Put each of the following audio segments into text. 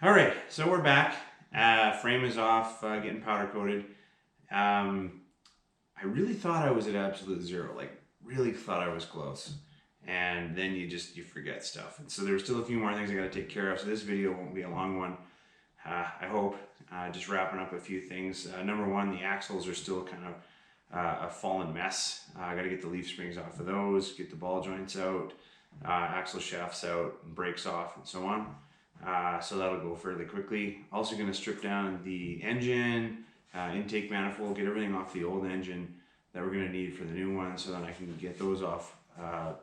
All right, so we're back. Frame is off, getting powder coated. Um, I really thought I was at absolute zero, like really thought I was close. And then you forget stuff. And so there's still a few more things I got to take care of. So this video won't be a long one. I hope. Just wrapping up a few things. Number one, the axles are still kind of a fallen mess. I got to get the leaf springs off of those, get the ball joints out, axle shafts out, and brakes off, and so on. So that'll go fairly quickly. Also going to strip down the engine, intake manifold, get everything off the old engine that we're going to need for the new one, so that I can get those off,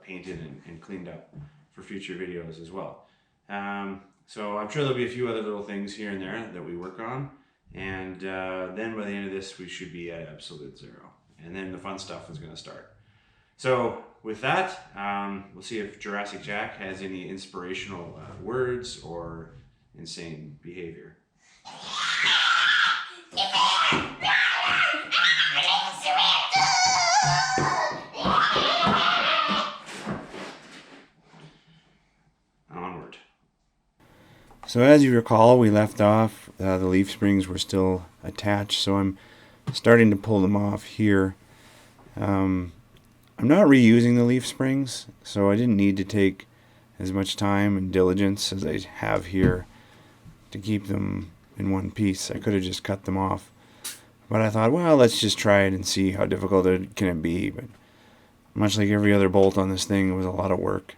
painted and cleaned up for future videos as well. So I'm sure there'll be a few other little things here and there that we work on, and then by the end of this we should be at absolute zero, and then the fun stuff is going to start. So with that, we'll see if Jurassic Jack has any inspirational words or insane behavior. Onward. So as you recall, we left off, the leaf springs were still attached, so I'm starting to pull them off here. I'm not reusing the leaf springs, so I didn't need to take as much time and diligence as I have here to keep them in one piece. I could have just cut them off, but I thought, well, let's just try it and see how difficult it can be. But much like every other bolt on this thing, it was a lot of work.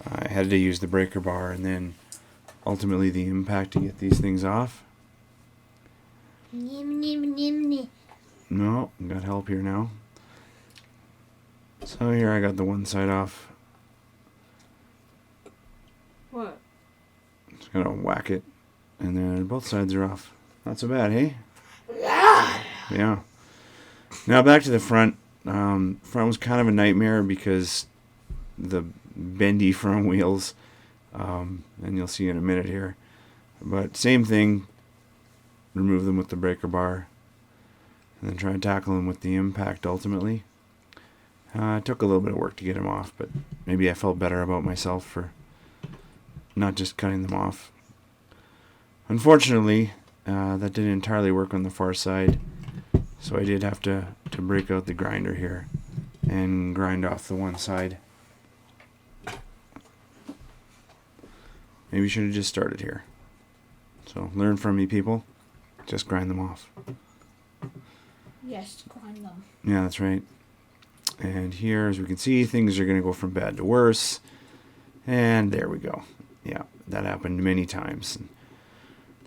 I had to use the breaker bar and then ultimately the impact to get these things off. No, got help here now. So here I got the one side off. What? Just gonna whack it, and then both sides are off. Not so bad, hey? Yeah. Now back to the front. Front was kind of a nightmare because the bendy front wheels, and you'll see in a minute here. But same thing. Remove them with the breaker bar, and then try and tackle them with the impact ultimately. It took a little bit of work to get them off, but maybe I felt better about myself for not just cutting them off. Unfortunately, that didn't entirely work on the far side, so I did have to break out the grinder here and grind off the one side. Maybe you should have just started here. So learn from me, people. Just grind them off. Yes, grind them. Yeah, that's right. And here, as we can see, things are going to go from bad to worse. And there we go. Yeah, that happened many times.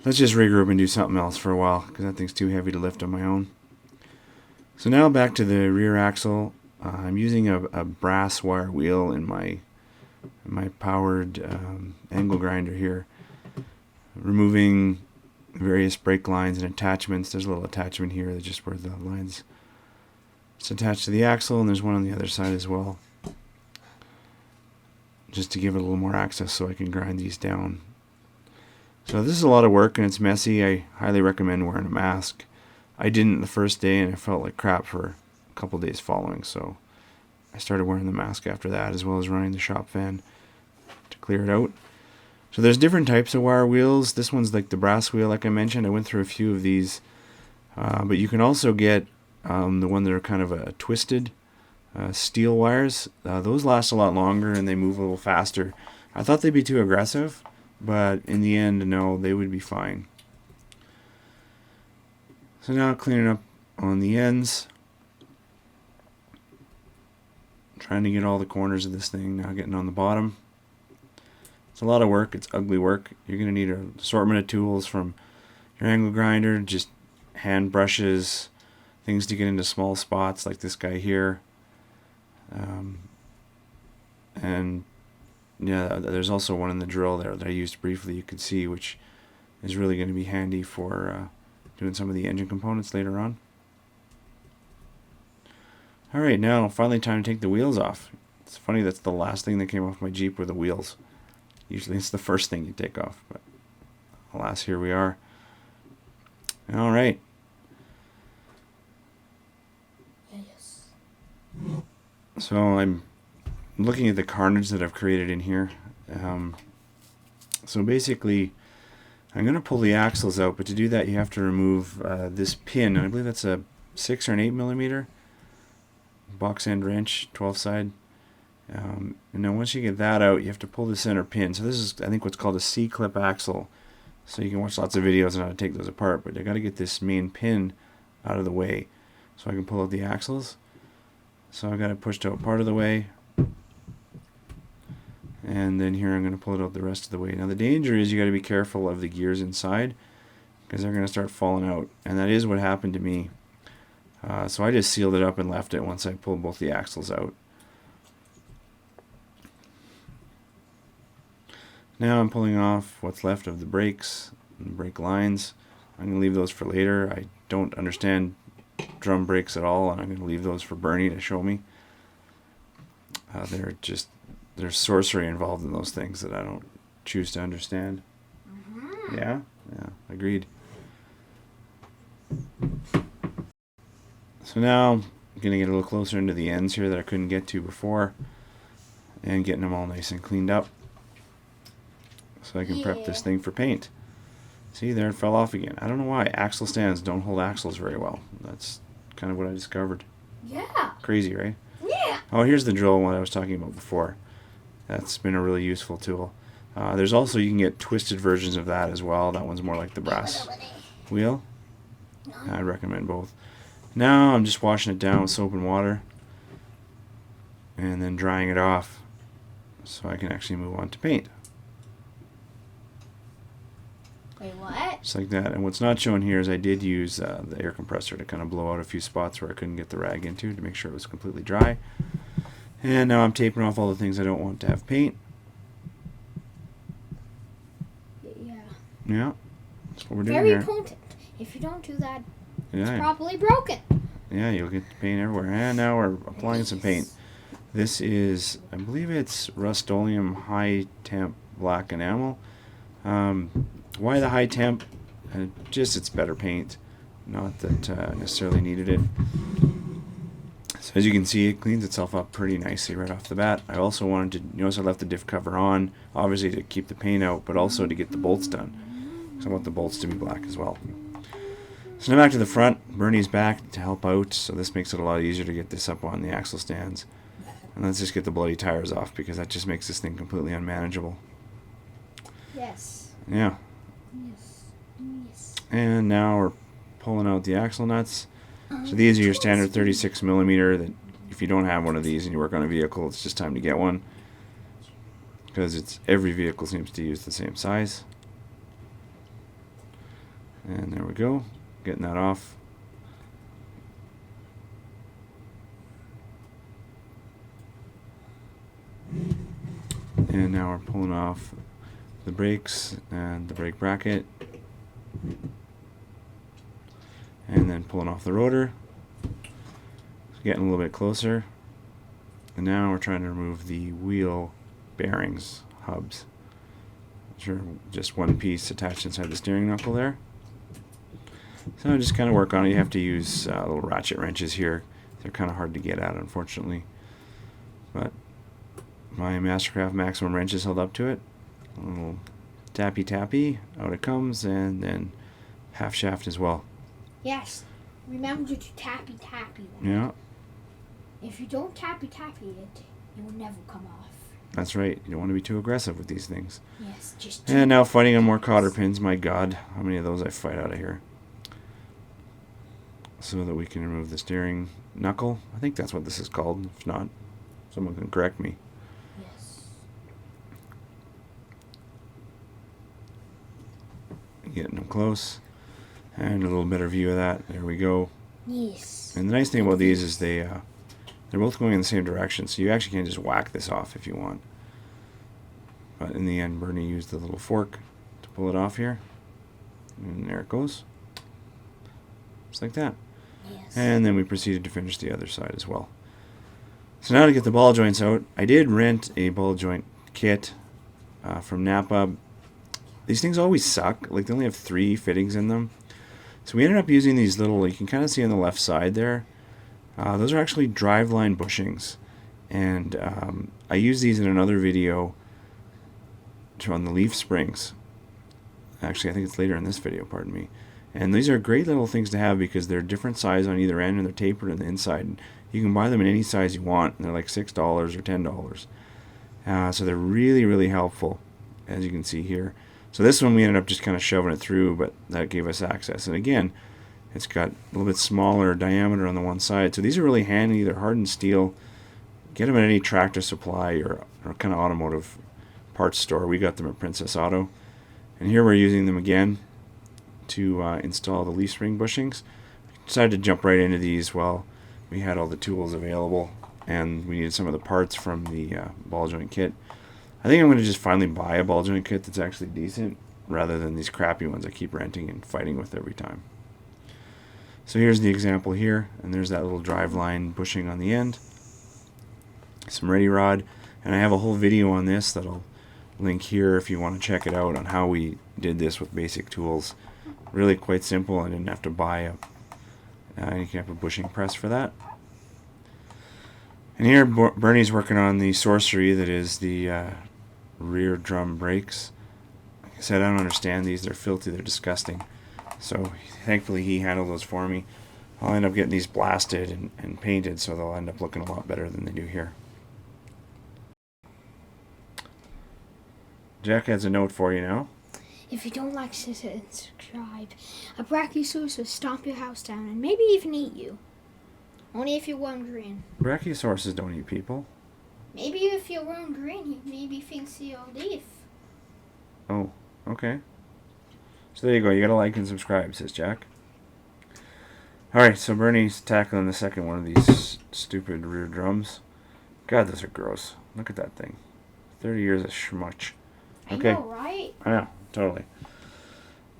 Let's just regroup and do something else for a while, because that thing's too heavy to lift on my own. So now back to the rear axle. I'm using a brass wire wheel in my powered angle grinder here. Removing various brake lines and attachments. There's a little attachment here that's just where the lines... It's attached to the axle, and there's one on the other side as well, just to give it a little more access so I can grind these down. So this is a lot of work and it's messy. I highly recommend wearing a mask. I didn't the first day and I felt like crap for a couple days following, so I started wearing the mask after that, as well as running the shop fan to clear it out. So there's different types of wire wheels. This one's like the brass wheel, like I mentioned. I went through a few of these, but you can also get the one that are kind of a twisted steel wires. Those last a lot longer and they move a little faster. I thought they'd be too aggressive, but in the end, no, they would be fine. So now cleaning up on the ends. Trying to get all the corners of this thing, now getting on the bottom. It's a lot of work, it's ugly work. You're going to need an assortment of tools, from your angle grinder, just hand brushes, things to get into small spots like this guy here. And yeah, there's also one in the drill there that I used briefly, you could see, which is really going to be handy for doing some of the engine components later on. Alright, now finally time to take the wheels off. It's funny, that's the last thing that came off my Jeep were the wheels. Usually it's the first thing you take off, but alas, here we are. Alright. Yes. So I'm looking at the carnage that I've created in here. So basically, I'm going to pull the axles out, but to do that you have to remove this pin. I believe that's a 6 or an 8 millimeter box end wrench, 12 side. And then once you get that out, you have to pull the center pin. So this is, I think, what's called a C-clip axle. So you can watch lots of videos on how to take those apart, but I got to get this main pin out of the way so I can pull out the axles. So I got it pushed out part of the way, and then here I'm going to pull it out the rest of the way. Now the danger is you got to be careful of the gears inside because they're going to start falling out, and that is what happened to me. So I just sealed it up and left it once I pulled both the axles out. Now I'm pulling off what's left of the brakes and brake lines. I'm going to leave those for later. I don't understand drum brakes at all, and I'm going to leave those for Bernie to show me. There's sorcery involved in those things that I don't choose to understand. Yeah, agreed. So now I'm going to get a little closer into the ends here that I couldn't get to before, and getting them all nice and cleaned up so I can prep this thing for paint. See, there it fell off again. I don't know why. Axle stands don't hold axles very well. That's kind of what I discovered. Yeah. Crazy, right? Yeah. Oh, here's the drill one I was talking about before. That's been a really useful tool. There's also, you can get twisted versions of that as well. That one's more like the brass wheel. I'd recommend both. Now I'm just washing it down with soap and water and then drying it off so I can actually move on to paint. Wait, what? Just like that. And what's not shown here is I did use the air compressor to kind of blow out a few spots where I couldn't get the rag into to make sure it was completely dry. And now I'm taping off all the things I don't want to have paint. Yeah. Yeah, that's what we're doing Very here. potent. If you don't do that, Yeah, it's probably broken. yeah, you'll get paint everywhere. And now we're applying some paint. This is, I believe it's Rust-Oleum high temp black enamel. Why the high temp? Just it's better paint. Not that necessarily needed it. So as you can see, it cleans itself up pretty nicely right off the bat. I also wanted to, notice I left the diff cover on, obviously to keep the paint out, but also to get the bolts done. Because I want the bolts to be black as well. So now back to the front. Bernie's back to help out, so this makes it a lot easier to get this up on the axle stands. And let's just get the bloody tires off because that just makes this thing completely unmanageable. Yes. Yeah. Yes. Yes. And now we're pulling out the axle nuts. So these are your standard 36 millimeter. That if you don't have one of these and you work on a vehicle, it's just time to get one because it's every vehicle seems to use the same size. And there we go, getting that off. And now we're pulling off the brakes and the brake bracket. And then pulling off the rotor. So getting a little bit closer. And now we're trying to remove the wheel bearings, hubs. Sure, just one piece attached inside the steering knuckle there. So just kind of work on it. You have to use little ratchet wrenches here. They're kind of hard to get at, unfortunately. But my Mastercraft Maximum wrenches held up to it. A little tappy tappy, out it comes, and then half shaft as well. Yes. Remember to tappy tappy that. Yeah, If you don't tappy tappy it, it will never come off. that's right. You don't want to be too aggressive with these things. Yes, just. And now fighting on more cotter pins. My God, how many of those I fight out of here. So that we can remove the steering knuckle. I think that's what this is called. If not, someone can correct me. Yes. Getting them close. And a little better view of that. There we go. Yes. And the nice thing about these is they're both going in the same direction, so you actually can just whack this off if you want. But in the end, Bernie used the little fork to pull it off here. And there it goes. Just like that. Yes. And then we proceeded to finish the other side as well. So now to get the ball joints out, I did rent a ball joint kit from Napa. These things always suck. Like, they only have 3 fittings in them. So we ended up using these little, you can kind of see on the left side there. Those are actually driveline bushings. And I used these in another video on the leaf springs. Actually, I think it's later in this video, pardon me. And these are great little things to have because they're different size on either end and they're tapered on the inside. And you can buy them in any size you want. And they're like $6 or $10. So they're really, really helpful, as you can see here. So this one we ended up just kind of shoving it through, but that gave us access. And again, it's got a little bit smaller diameter on the one side. So these are really handy. They're hardened steel. Get them at any Tractor Supply or kind of automotive parts store. We got them at Princess Auto. And here we're using them again to install the leaf spring bushings. Decided to jump right into these while we had all the tools available and we needed some of the parts from the ball joint kit. I think I'm going to just finally buy a ball joint kit that's actually decent rather than these crappy ones I keep renting and fighting with every time. So here's the example here, and there's that little drive line bushing on the end. Some ready rod, and I have a whole video on this that I'll link here if you want to check it out on how we did this with basic tools. Really quite simple. I didn't have to buy any kind of a bushing press for that. And here Bernie's working on the sorcery that is the rear drum brakes. Like I said, I don't understand these. They're filthy. They're disgusting. So thankfully he handled those for me. I'll end up getting these blasted and painted, so they'll end up looking a lot better than they do here. Jack has a note for you now. If you don't like this and subscribe, a Brachiosaurus will stomp your house down and maybe even eat you. Only if you're wearing green. Brachiosauruses don't eat people. Maybe if you're wearing green, he maybe thinks you're a leaf. Oh, okay. So there you go. You gotta like and subscribe, says Jack. Alright, so Bernie's tackling the second one of these stupid rear drums. God, those are gross. Look at that thing. 30 years of schmuch. Okay. I know, right? I know, totally.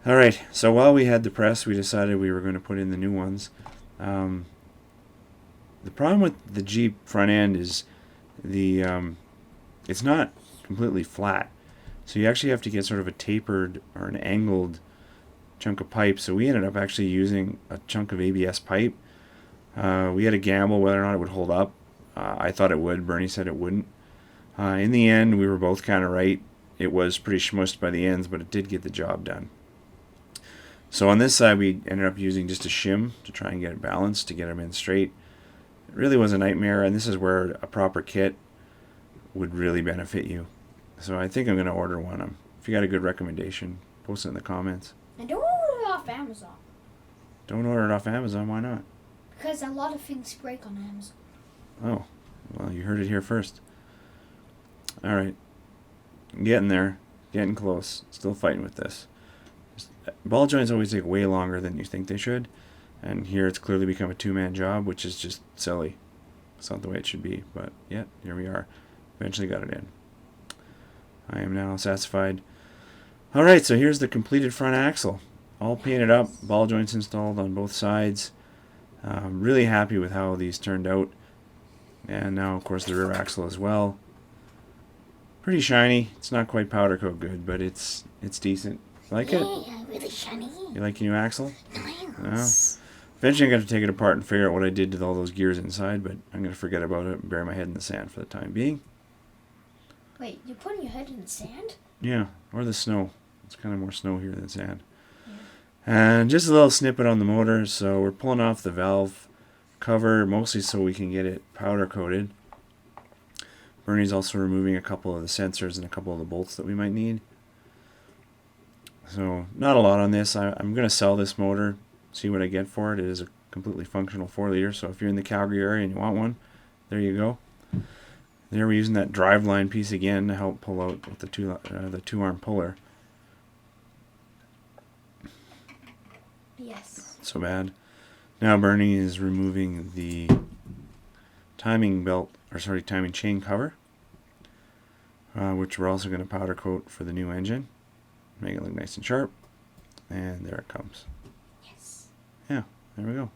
Alright, so while we had the press, we decided we were going to put in the new ones. The problem with the Jeep front end is it's not completely flat. So you actually have to get sort of a tapered or an angled chunk of pipe. So we ended up actually using a chunk of ABS pipe. We had a gamble whether or not it would hold up. I thought it would. Bernie said it wouldn't. In the end, we were both kind of right. It was pretty smushed by the ends, but it did get the job done. So on this side, we ended up using just a shim to try and get it balanced, to get them in straight. It really was a nightmare, and this is where a proper kit would really benefit you. So I think I'm going to order one. If you got a good recommendation, post it in the comments. And don't order it off Amazon. Don't order it off Amazon. Why not? Because a lot of things break on Amazon. Oh, well, you heard it here first. All right. Getting there. Getting close. Still fighting with this. Ball joints always take way longer than you think they should. And here it's clearly become a two-man job, which is just silly. It's not the way it should be. But, yeah, here we are. Eventually got it in. I am now satisfied. All right, so here's the completed front axle. All painted up. Ball joints installed on both sides. Really happy with how these turned out. And now, of course, the rear axle as well. Pretty shiny. It's not quite powder coat good, but it's decent. Like it? Yeah, really shiny. You like your new axle? Nice. No. Eventually I'm going to take it apart and figure out what I did to all those gears inside, but I'm going to forget about it and bury my head in the sand for the time being. Wait, you're putting your head in the sand? Yeah, or the snow. It's kind of more snow here than sand. Yeah. And just a little snippet on the motor. So we're pulling off the valve cover, mostly so we can get it powder coated. Bernie's also removing a couple of the sensors and a couple of the bolts that we might need. So not a lot on this. I'm going to sell this motor, see what I get for it. It is a completely functional 4-liter, so if you're in the Calgary area and you want one, there you go. There we're using that drive line piece again to help pull out with the two-arm puller. Yes. Not so bad. Now Bernie is removing the timing chain cover, which we're also going to powder coat for the new engine. Make it look nice and sharp. And there it comes. Yes. Yeah, there we go.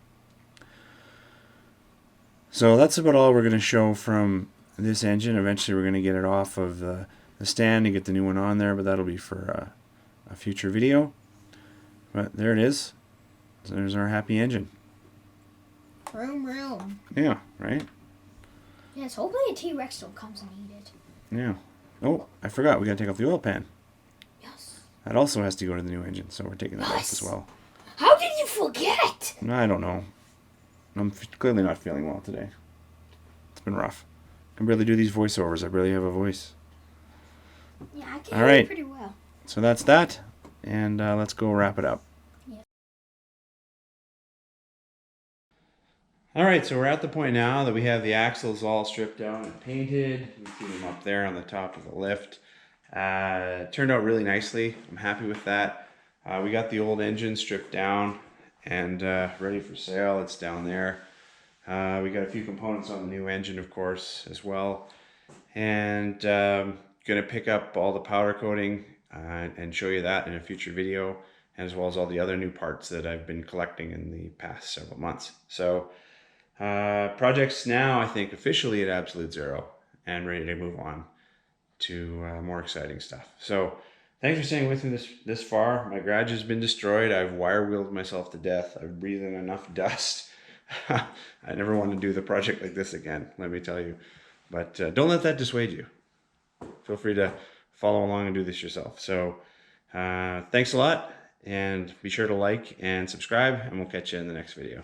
So that's about all we're going to show from this engine. Eventually we're going to get it off of the stand and get the new one on there, but that'll be for a future video. But there it is. So there's our happy engine. Room, room. Yeah, right? Yes, hopefully a T-Rex don't come and eat it. Yeah. Oh, I forgot. We got to take off the oil pan. Yes. That also has to go to the new engine, so we're taking that off as well. How did you forget? I don't know. I'm clearly not feeling well today. It's been rough. I can barely do these voiceovers. I barely have a voice. Yeah, I can All hear right. you pretty well. So that's that, and let's go wrap it up. All right, so we're at the point now that we have the axles all stripped out and painted. You can see them up there on the top of the lift. Turned out really nicely. I'm happy with that. We got the old engine stripped down and ready for sale. It's down there. We got a few components on the new engine, of course, as well. And gonna pick up all the powder coating and show you that in a future video, as well as all the other new parts that I've been collecting in the past several months. So project's now, I think, officially at absolute zero and ready to move on to more exciting stuff. So thanks for staying with me this far. My garage has been destroyed. I've wire wheeled myself to death. I've breathed in enough dust. I never want to do the project like this again, let me tell you. But don't let that dissuade you. Feel free to follow along and do this yourself. So thanks a lot, and be sure to like and subscribe, and we'll catch you in the next video.